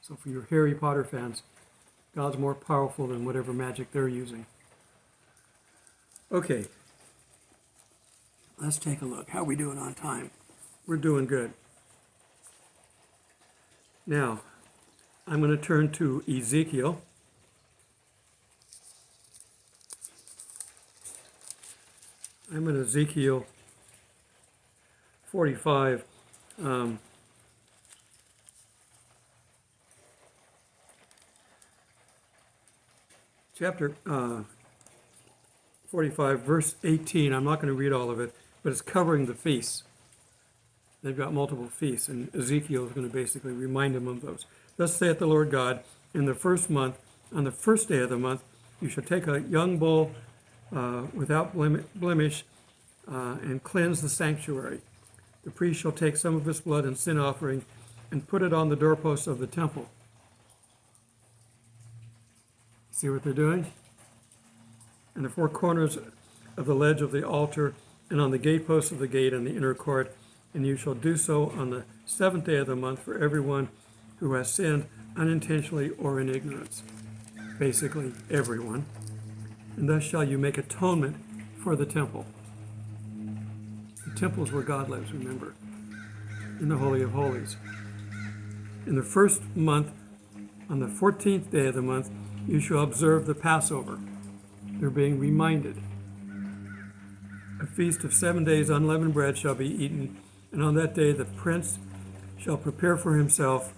So for your Harry Potter fans, God's more powerful than whatever magic they're using. Okay, let's take a look. How are we doing on time? We're doing good. Now, I'm going to turn to Ezekiel. I'm in Ezekiel 45. Chapter 45, verse 18. I'm not going to read all of it, but it's covering the feasts. They've got multiple feasts, and Ezekiel is going to basically remind them of those. Thus saith the Lord God, in the first month, on the first day of the month, you shall take a young bull without blemish and cleanse the sanctuary. The priest shall take some of its blood and sin offering and put it on the doorposts of the temple. See what they're doing? And the four corners of the ledge of the altar and on the gateposts of the gate and the inner court, and you shall do so on the seventh day of the month for everyone who has sinned unintentionally or in ignorance. Basically, everyone. And thus shall you make atonement for the temple. The temple is where God lives, remember, in the Holy of Holies. In the first month, on the 14th day of the month, you shall observe the Passover. They're being reminded. A feast of 7 days unleavened bread shall be eaten, and on that day the prince shall prepare for himself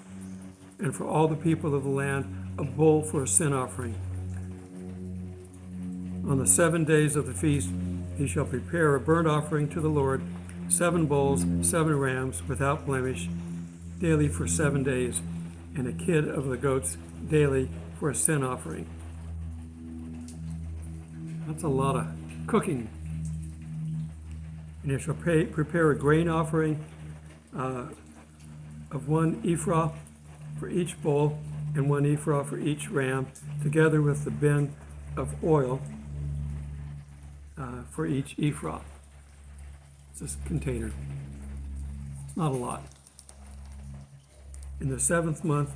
and for all the people of the land a bull for a sin offering. On the 7 days of the feast he shall prepare a burnt offering to the Lord, 7 bulls, 7 rams without blemish, daily for 7 days, and a kid of the goats daily for a sin offering. That's a lot of cooking. And you shall prepare a grain offering of 1 ephah for each bull and 1 ephah for each ram, together with the bin of oil for each ephah. It's this container. It's not a lot. In the 7th month,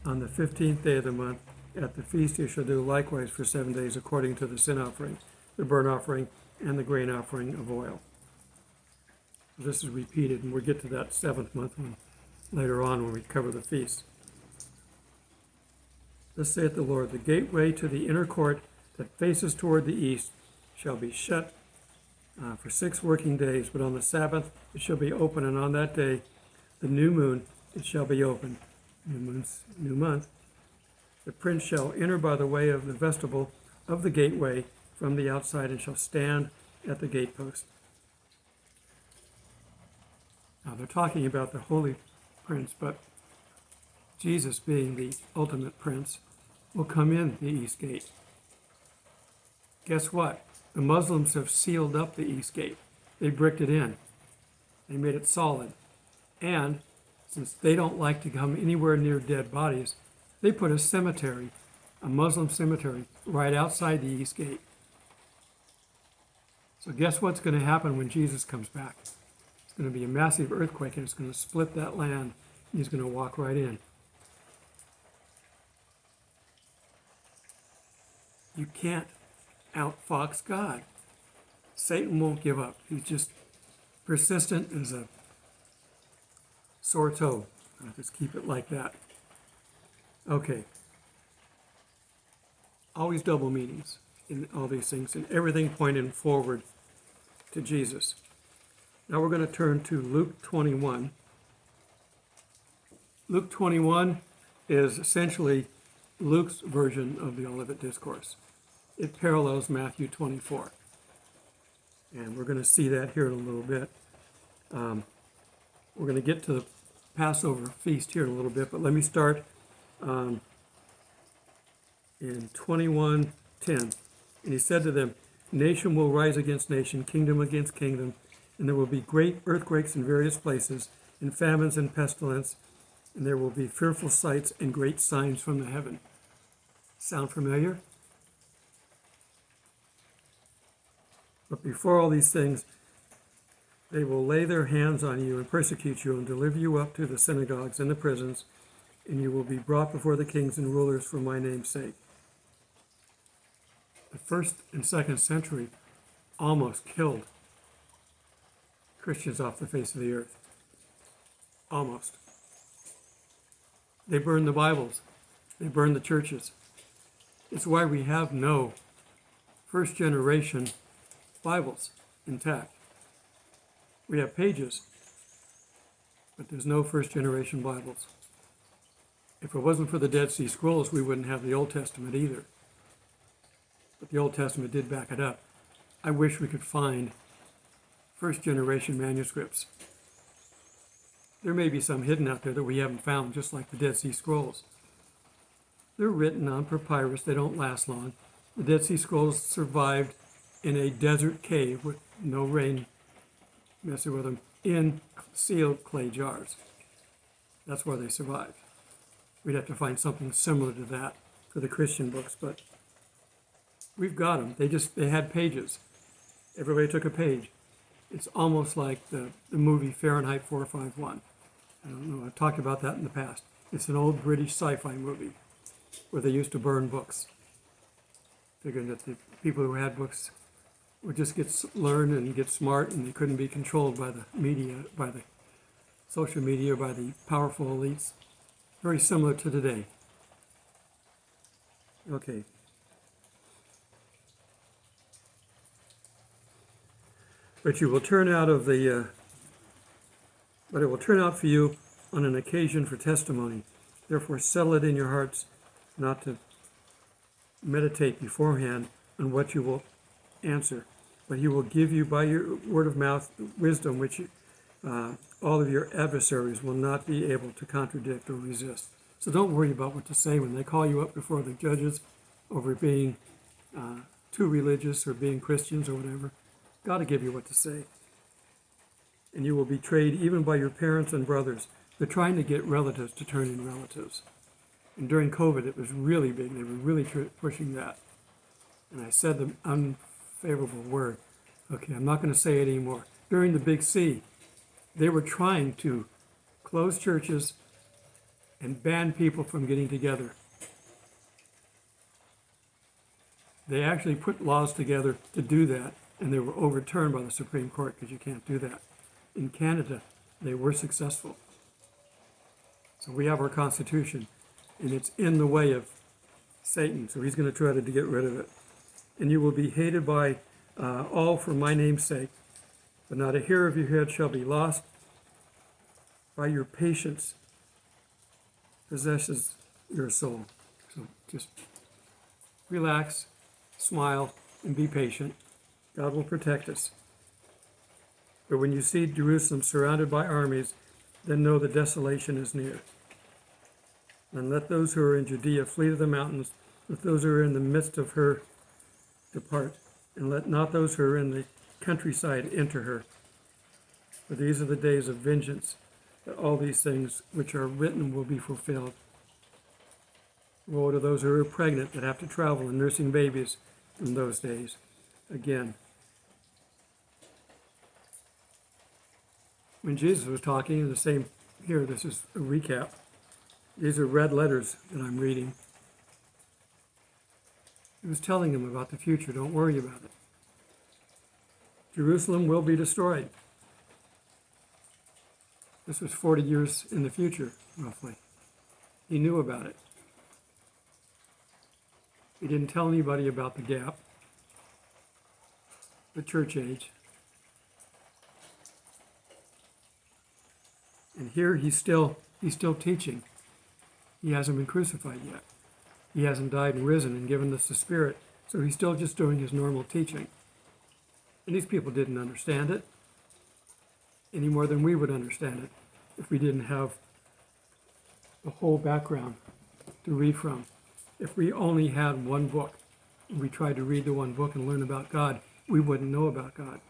on the 15th day of the month, at the feast you shall do likewise for 7 days according to the sin offering, the burnt offering, and the grain offering of oil. This is repeated, and we'll get to that 7th month one later on when we cover the feast. Thus saith the Lord, the gateway to the inner court that faces toward the east shall be shut for 6 working days, but on the Sabbath it shall be open, and on that day, the new moon, it shall be open. New month. The prince shall enter by the way of the vestibule of the gateway from the outside and shall stand at the gatepost. Now they're talking about the holy prince, but Jesus, being the ultimate prince, will come in the east gate. Guess what? The Muslims have sealed up the east gate. They bricked it in. They made it solid. And since they don't like to come anywhere near dead bodies, they put a cemetery, a Muslim cemetery, right outside the east gate. So guess what's going to happen when Jesus comes back? It's going to be a massive earthquake, and it's going to split that land, and he's going to walk right in. You can't outfox God. Satan won't give up. He's just persistent as a sore toe. I'll just keep it like that. Okay. Always double meanings in all these things, and everything pointing forward to Jesus. Now we're going to turn to Luke 21. Luke 21 is essentially Luke's version of the Olivet Discourse. It parallels Matthew 24. And we're going to see that here in a little bit. We're going to get to the Passover feast here in a little bit, but let me start in 21:10. And he said to them, nation will rise against nation, kingdom against kingdom, and there will be great earthquakes in various places, and famines and pestilence, and there will be fearful sights and great signs from the heaven. Sound familiar? But before all these things, they will lay their hands on you and persecute you and deliver you up to the synagogues and the prisons, and you will be brought before the kings and rulers for my name's sake. The 1st and 2nd century almost killed Christians off the face of the earth. Almost. They burned the Bibles. They burned the churches. It's why we have no first generation Bibles intact. We have pages, but there's no first generation Bibles. If it wasn't for the Dead Sea Scrolls, we wouldn't have the Old Testament either. But the Old Testament did back it up. I wish we could find first generation manuscripts. There may be some hidden out there that we haven't found, just like the Dead Sea Scrolls. They're written on papyrus. They don't last long. The Dead Sea Scrolls survived in a desert cave with no rain messing with them, in sealed clay jars. That's where they survived. We'd have to find something similar to that for the Christian books, but we've got them. They had pages. Everybody took a page. It's almost like the movie Fahrenheit 451. I don't know, I've talked about that in the past. It's an old British sci-fi movie where they used to burn books, figuring that the people who had books would just learn and get smart, and they couldn't be controlled by the media, by the social media, by the powerful elites. Very similar to today. Okay. But it will turn out for you on an occasion for testimony. Therefore, settle it in your hearts not to meditate beforehand on what you will answer, but he will give you by your word of mouth wisdom, which all of your adversaries will not be able to contradict or resist. So don't worry about what to say when they call you up before the judges over being too religious or being Christians or whatever. God will give you what to say. And you will be betrayed even by your parents and brothers. They're trying to get relatives to turn in relatives. And during COVID, it was really big. They were really pushing that. And I said the unfavorable word. Okay, I'm not going to say it anymore. During the Big C, they were trying to close churches and ban people from getting together. They actually put laws together to do that, and they were overturned by the Supreme Court because you can't do that. In Canada, they were successful. So we have our Constitution, and it's in the way of Satan, so he's going to try to get rid of it. And you will be hated by all for my name's sake, but not a hair of your head shall be lost. By your patience possesses your soul. So just relax, smile, and be patient. God will protect us. But when you see Jerusalem surrounded by armies, then know the desolation is near. And let those who are in Judea flee to the mountains. Let those who are in the midst of her depart. And let not those who are in the countryside enter her. For these are the days of vengeance, that all these things which are written will be fulfilled. Woe to those who are pregnant that have to travel and nursing babies in those days. Again, when Jesus was talking, in the same here, this is a recap. These are red letters that I'm reading. He was telling them about the future. Don't worry about it. Jerusalem will be destroyed. This was 40 years in the future, roughly. He knew about it. He didn't tell anybody about the gap, the church age. And here he's still teaching. He hasn't been crucified yet. He hasn't died and risen and given us the Spirit. So he's still just doing his normal teaching. And these people didn't understand it any more than we would understand it if we didn't have the whole background to read from. If we only had one book and we tried to read the one book and learn about God, we wouldn't know about God.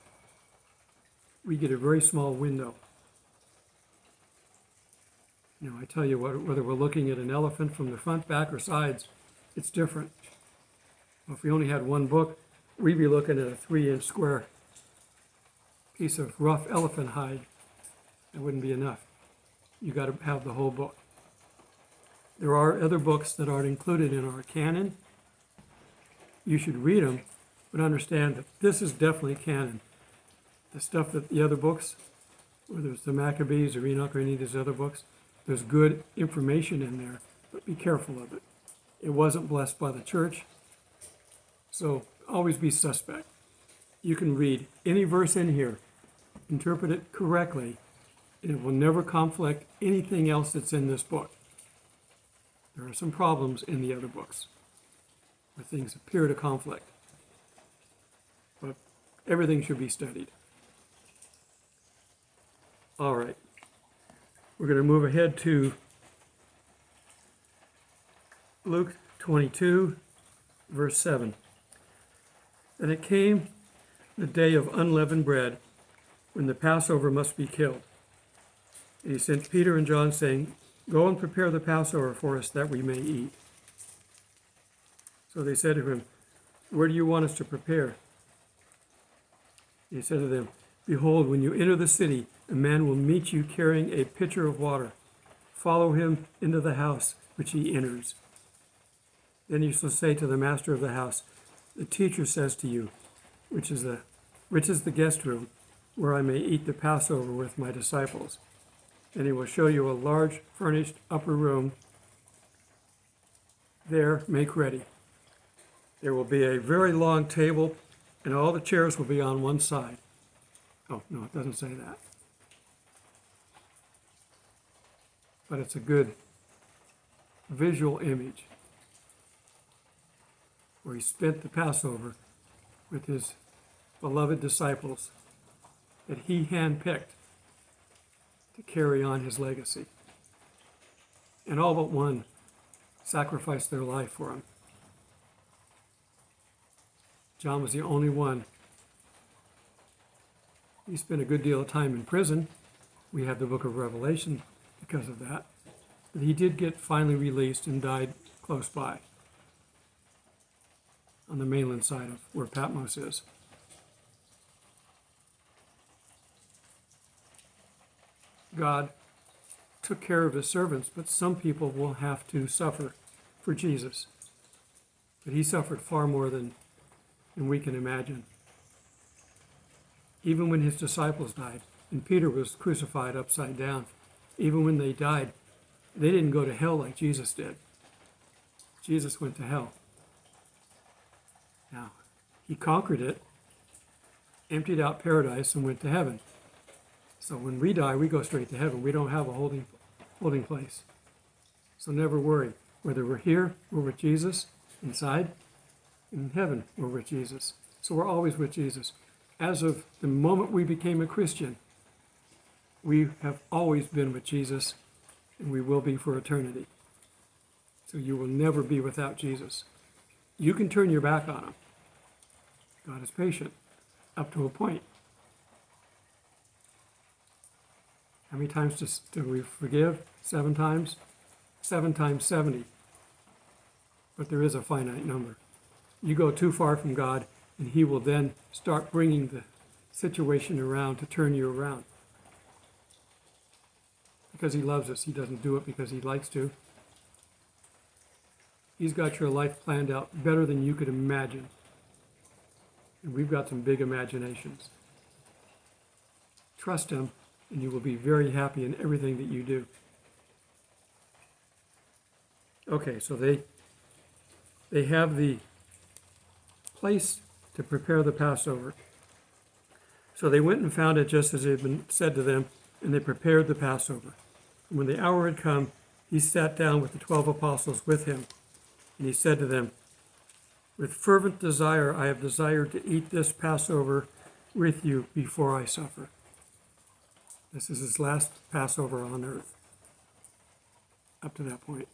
We get a very small window. You know, I tell you what, whether we're looking at an elephant from the front, back, or sides, it's different. Well, if we only had one book, we'd be looking at a 3-inch square piece of rough elephant hide. That wouldn't be enough. You got to have the whole book. There are other books that aren't included in our canon. You should read them, but understand that this is definitely canon. The stuff that the other books, whether it's the Maccabees or Enoch or any of these other books, there's good information in there, but be careful of it. It wasn't blessed by the church, so always be suspect. You can read any verse in here, interpret it correctly, and it will never conflict anything else that's in this book. There are some problems in the other books where things appear to conflict, but everything should be studied. All right, we're going to move ahead to Luke 22, verse 7. And it came the day of unleavened bread, when the Passover must be killed. And he sent Peter and John, saying, Go and prepare the Passover for us, that we may eat. So they said to him, Where do you want us to prepare? He said to them, Behold, when you enter the city, a man will meet you carrying a pitcher of water. Follow him into the house which he enters. Then you shall say to the master of the house, The teacher says to you, which is the guest room, where I may eat the Passover with my disciples. And he will show you a large furnished upper room. There, make ready. There will be a very long table, and all the chairs will be on one side. Oh, no, it doesn't say that. But it's a good visual image where he spent the Passover with his beloved disciples that he handpicked to carry on his legacy. And all but one sacrificed their life for him. John was the only one. He spent a good deal of time in prison. We have the book of Revelation because of that. But he did get finally released and died close by, on the mainland side of where Patmos is. God took care of his servants, but some people will have to suffer for Jesus. But he suffered far more than we can imagine. Even when his disciples died, and Peter was crucified upside down, even when they died, they didn't go to hell like Jesus did. Jesus went to hell. Now, he conquered it, emptied out paradise, and went to heaven. So when we die, we go straight to heaven. We don't have a holding place. So never worry. Whether we're here, we're with Jesus inside. In heaven, we're with Jesus. So we're always with Jesus. As of the moment we became a Christian, we have always been with Jesus, and we will be for eternity. So you will never be without Jesus. You can turn your back on him. God is patient, up to a point. How many times do we forgive? 7 times? 7 times 70. But there is a finite number. You go too far from God, and he will then start bringing the situation around to turn you around. Because he loves us. He doesn't do it because he likes to. He's got your life planned out better than you could imagine. And we've got some big imaginations. Trust him, and you will be very happy in everything that you do. Okay, so they have the place to prepare the Passover. So they went and found it just as it had been said to them, and they prepared the Passover. And when the hour had come, he sat down with the 12 apostles with him, and he said to them, With fervent desire I have desired to eat this Passover with you before I suffer. This is his last Passover on earth, up to that point.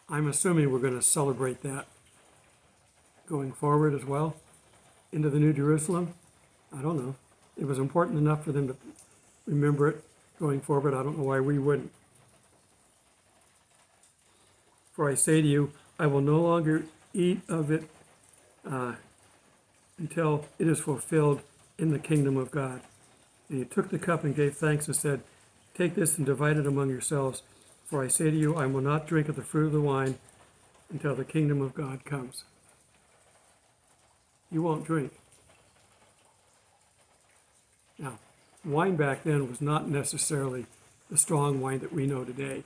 I'm assuming we're going to celebrate that going forward as well, into the New Jerusalem. I don't know. It was important enough for them to remember it going forward. I don't know why we wouldn't. For I say to you, I will no longer eat of it until it is fulfilled in the kingdom of God. And he took the cup and gave thanks and said, Take this and divide it among yourselves, For I say to you, I will not drink of the fruit of the wine until the kingdom of God comes. You won't drink. Now, wine back then was not necessarily the strong wine that we know today.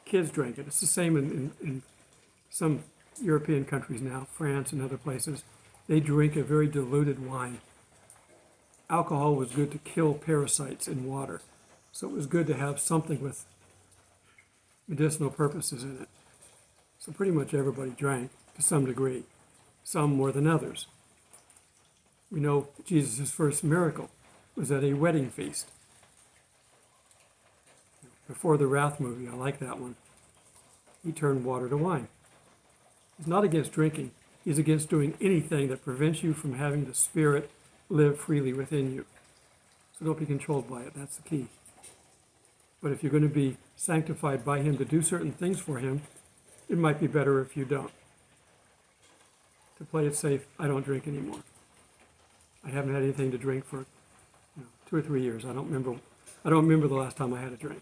Kids drank it. It's the same in some European countries now, France and other places. They drink a very diluted wine. Alcohol was good to kill parasites in water, so it was good to have something with medicinal purposes in it. So pretty much everybody drank to some degree, some more than others. We know Jesus' first miracle was at a wedding feast. Before the Wrath movie, I like that one. He turned water to wine. He's not against drinking. He's against doing anything that prevents you from having the Spirit live freely within you. So don't be controlled by it. That's the key. But if you're going to be sanctified by Him to do certain things for Him, it might be better if you don't. To play it safe, I don't drink anymore. I haven't had anything to drink for 2 or 3 years. I don't remember the last time I had a drink.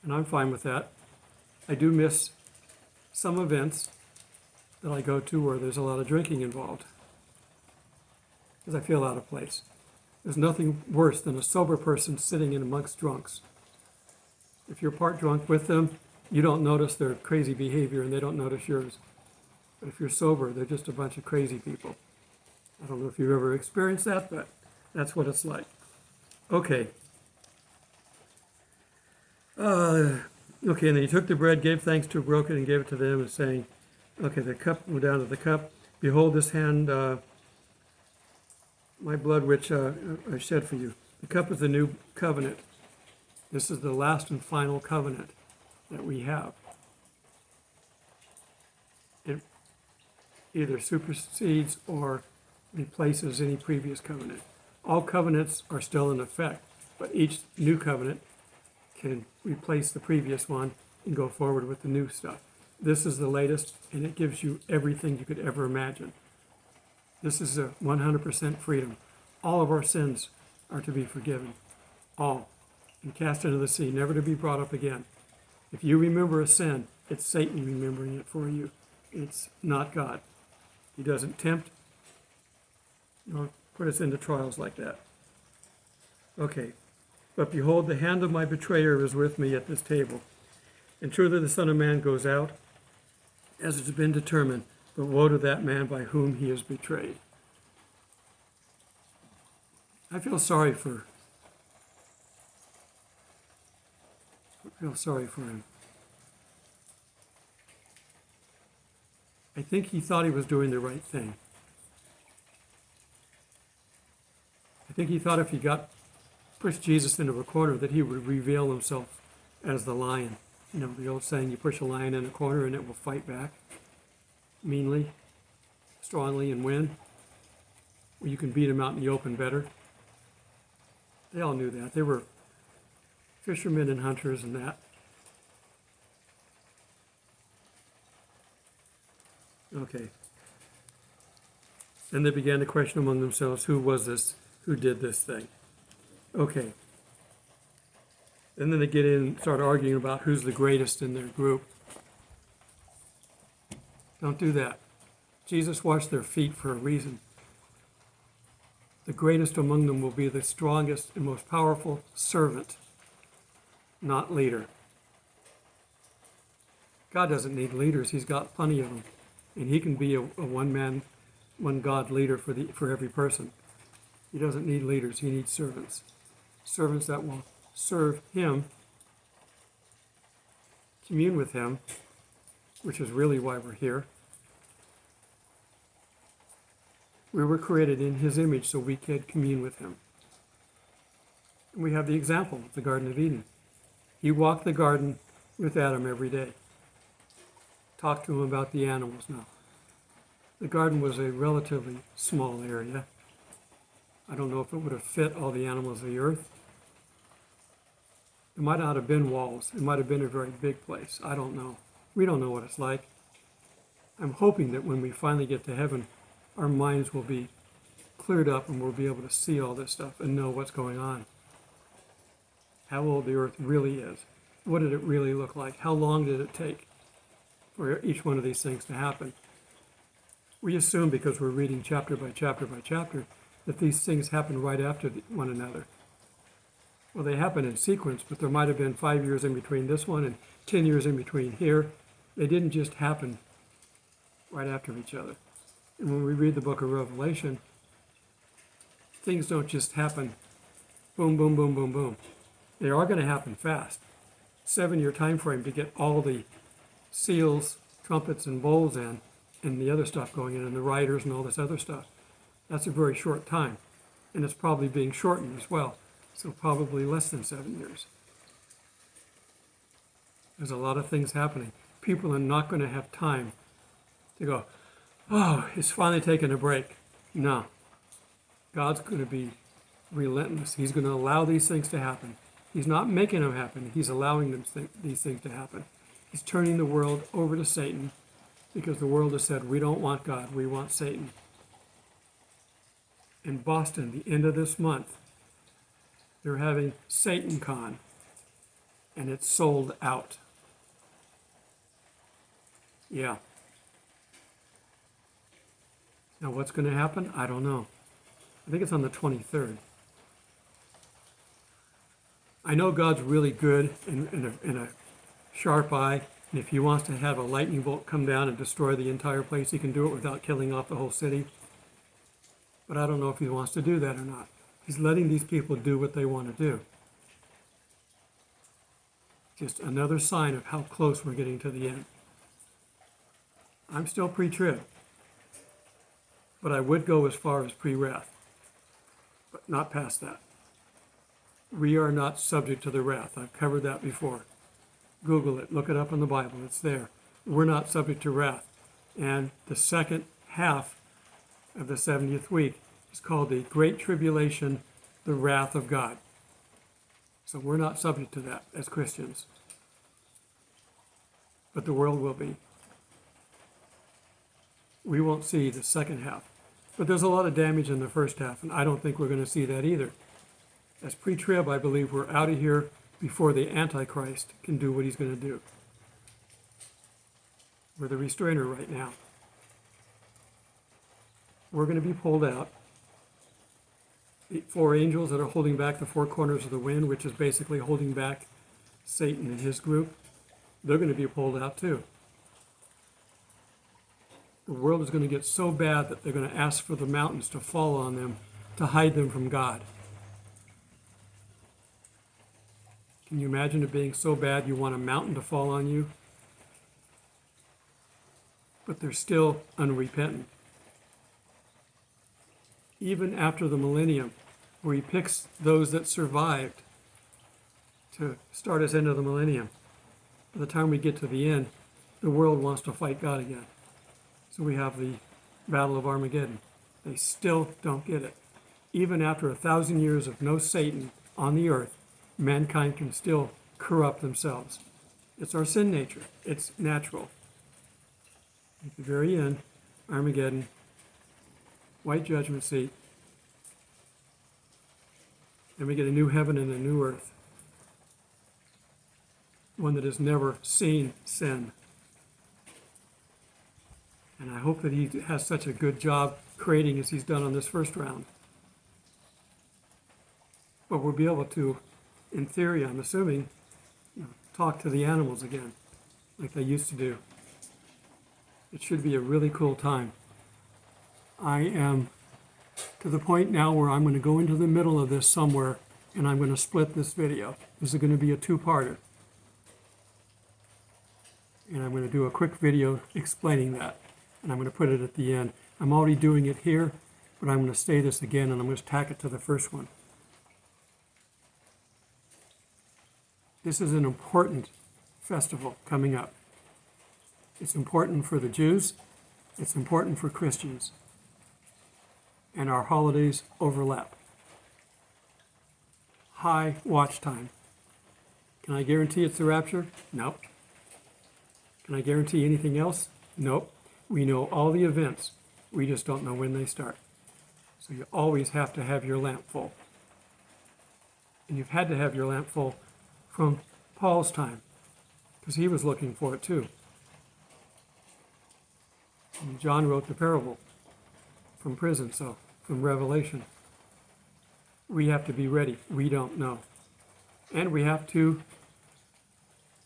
And I'm fine with that. I do miss some events that I go to where there's a lot of drinking involved, because I feel out of place. There's nothing worse than a sober person sitting in amongst drunks. If you're part drunk with them, you don't notice their crazy behavior and they don't notice yours. But if you're sober, they're just a bunch of crazy people. I don't know if you've ever experienced that, but that's what it's like. Okay. Okay, and then he took the bread, gave thanks to, broke it, and gave it to them, and saying, okay, the cup, went down to the cup. Behold this hand, my blood which I shed for you. The cup is the new covenant. This is the last and final covenant that we have. It either supersedes or replaces any previous covenant. All covenants are still in effect, but each new covenant can replace the previous one and go forward with the new stuff. This is the latest, and it gives you everything you could ever imagine. This is a 100% freedom. All of our sins are to be forgiven. All. And cast into the sea, never to be brought up again. If you remember a sin, it's Satan remembering it for you. It's not God. He doesn't tempt nor put us into trials like that. Okay. But behold, the hand of my betrayer is with me at this table. And truly the Son of Man goes out, as it has been determined, but woe to that man by whom he is betrayed. I feel sorry for him. I think he thought he was doing the right thing. I think he thought if he pushed Jesus into a corner that he would reveal himself as the lion. You know, the old saying, you push a lion in a corner and it will fight back meanly, strongly, and win. Or you can beat him out in the open better. They all knew that. They were fishermen and hunters and that. Okay. Then they began to question among themselves, who was this, who did this thing? Okay. And then they get in and start arguing about who's the greatest in their group. Don't do that. Jesus washed their feet for a reason. The greatest among them will be the strongest and most powerful servant, not leader. God doesn't need leaders. He's got plenty of them. And he can be a one-man, one-God leader for every person. He doesn't need leaders. He needs servants. Servants that will serve him, commune with him, which is really why we're here. We were created in his image so we could commune with him. And we have the example of the Garden of Eden. He walked the garden with Adam every day. Talked to him about the animals now. The garden was a relatively small area. I don't know if it would have fit all the animals of the earth. It might not have been walls. It might have been a very big place. I don't know. We don't know what it's like. I'm hoping that when we finally get to heaven, our minds will be cleared up and we'll be able to see all this stuff and know what's going on. how old the earth really is. What did it really look like? How long did it take for each one of these things to happen? We assume, because we're reading chapter by chapter by chapter, that these things happen right after one another. Well, they happen in sequence, but there might have been 5 years in between this one and 10 years in between here. They didn't just happen right after each other. And when we read the book of Revelation, things don't just happen boom, boom, boom, boom, boom. They are going to happen fast. 7-year time frame to get all the seals, trumpets, and bowls in, and the other stuff going in, and the riders and all this other stuff. That's a very short time. And it's probably being shortened as well. So probably less than 7 years. There's a lot of things happening. People are not going to have time to go, oh, it's finally taking a break. No. God's going to be relentless. He's going to allow these things to happen. He's not making them happen. He's allowing these things to happen. He's turning the world over to Satan because the world has said, we don't want God, we want Satan. In Boston, the end of this month, they're having Satan Con, and it's sold out. Yeah. Now what's going to happen? I don't know. I think it's on the 23rd. I know God's really good and a sharp eye, and if he wants to have a lightning bolt come down and destroy the entire place, he can do it without killing off the whole city. But I don't know if he wants to do that or not. He's letting these people do what they want to do. Just another sign of how close we're getting to the end. I'm still pre-trib, but I would go as far as pre-wrath, but not past that. We are not subject to the wrath. I've covered that before. Google it, look it up in the Bible, it's there. We're not subject to wrath. And the second half of the 70th week is called the Great Tribulation, the wrath of God. So we're not subject to that as Christians. But the world will be. We won't see the second half. But there's a lot of damage in the first half, and I don't think we're going to see that either. As pre-trib, I believe we're out of here before the Antichrist can do what he's going to do. We're the restrainer right now. We're going to be pulled out. The 4 angels that are holding back the 4 corners of the wind, which is basically holding back Satan and his group, they're going to be pulled out too. The world is going to get so bad that they're going to ask for the mountains to fall on them to hide them from God. Can you imagine it being so bad you want a mountain to fall on you? But they're still unrepentant. Even after the millennium, where he picks those that survived to start us into the millennium, by the time we get to the end, the world wants to fight God again. So we have the Battle of Armageddon. They still don't get it. Even after 1,000 years of no Satan on the earth, mankind can still corrupt themselves. It's our sin nature. It's natural. At the very end, Armageddon, white judgment seat, and we get a new heaven and a new earth, one that has never seen sin. And I hope that he has such a good job creating as he's done on this first round. But we'll be able to, in theory, I'm assuming, talk to the animals again, like they used to do. It should be a really cool time. I am to the point now where I'm going to go into the middle of this somewhere, and I'm going to split this video. This is going to be a 2-parter. And I'm going to do a quick video explaining that, and I'm going to put it at the end. I'm already doing it here, but I'm going to say this again, and I'm going to tack it to the first one. This is an important festival coming up. It's important for the Jews. It's important for Christians. And our holidays overlap. High watch time. Can I guarantee it's the rapture? Nope. Can I guarantee anything else? Nope. We know all the events. We just don't know when they start. So you always have to have your lamp full. And you've had to have your lamp full from Paul's time, because he was looking for it too. And John wrote the parable from prison, so from Revelation. We have to be ready. We don't know. And we have to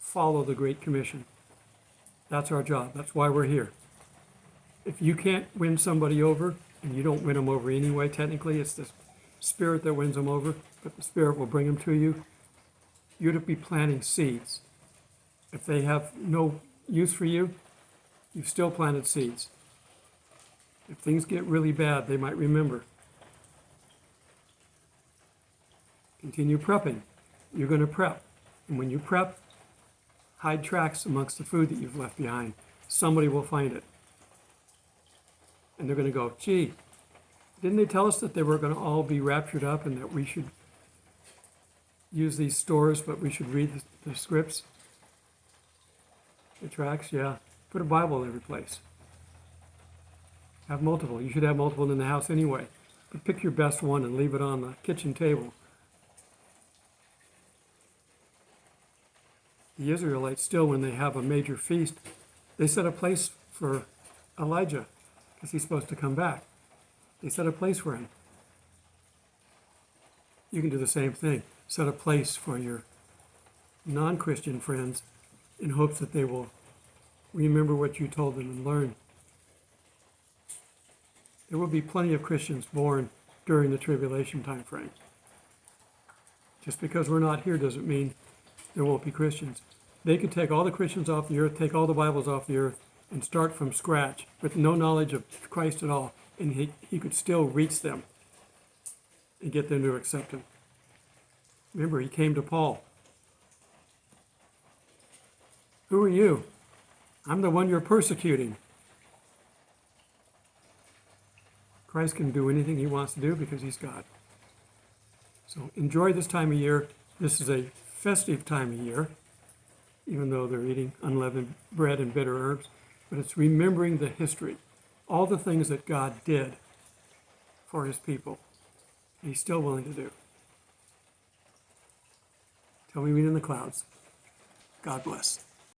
follow the Great Commission. That's our job. That's why we're here. If you can't win somebody over, and you don't win them over anyway, technically, it's the Spirit that wins them over, but the Spirit will bring them to you. You're to be planting seeds. If they have no use for you, you've still planted seeds. If things get really bad, they might remember. Continue prepping. You're going to prep. And when you prep, hide tracks amongst the food that you've left behind. Somebody will find it. And they're going to go, gee, didn't they tell us that they were going to all be raptured up and that we should use these stores, but we should read the scripts? The tracks, yeah. Put a Bible in every place. Have multiple. You should have multiple in the house anyway. But pick your best one and leave it on the kitchen table. The Israelites still, when they have a major feast, they set a place for Elijah because he's supposed to come back. They set a place for him. You can do the same thing. Set a place for your non-Christian friends in hopes that they will remember what you told them and learn. There will be plenty of Christians born during the tribulation time frame. Just because we're not here doesn't mean there won't be Christians. They could take all the Christians off the earth, take all the Bibles off the earth, and start from scratch with no knowledge of Christ at all, and he could still reach them and get them to accept him. Remember, he came to Paul. Who are you? I'm the one you're persecuting. Christ can do anything he wants to do because he's God. So enjoy this time of year. This is a festive time of year, even though they're eating unleavened bread and bitter herbs. But it's remembering the history, all the things that God did for his people. And he's still willing to do. Till we meet in the clouds. God bless.